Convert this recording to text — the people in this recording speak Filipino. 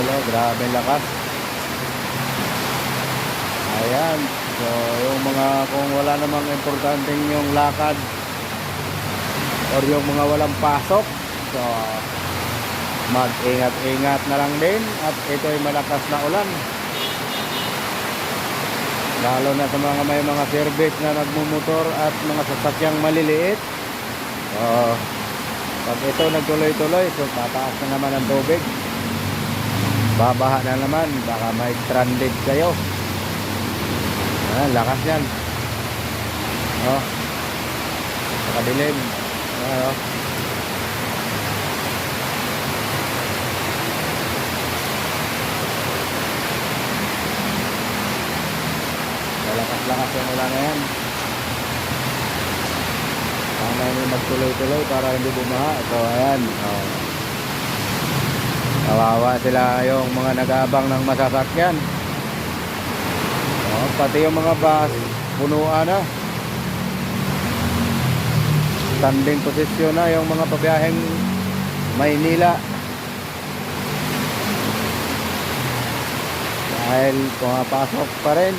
oh, grabe lakas. Ayan. So, yung mga kung wala namang importanteng yung lakad or yung mga walang pasok, so mag-ingat-ingat na lang din. At ito ay malakas na ulan, lalo na sa mga may mga service na nagmumotor at mga sasakyang maliliit. So, pag ito nagtuloy-tuloy, so tataas na naman ang tubig, babaha na naman, baka may stranded kayo. Lakas yan. Oh, nakadilim. Oh. Lakas-lakas yung ulan na yan. Sana yung magtuloy-tuloy para hindi bumaha. So ayan, oh. Kawawa sila yung mga nag-aabang ng masasakyan. Oh, pati yung mga bus punuan na, standing posisyon na yung mga pabiyaheng Maynila dahil pumapasok pa rin.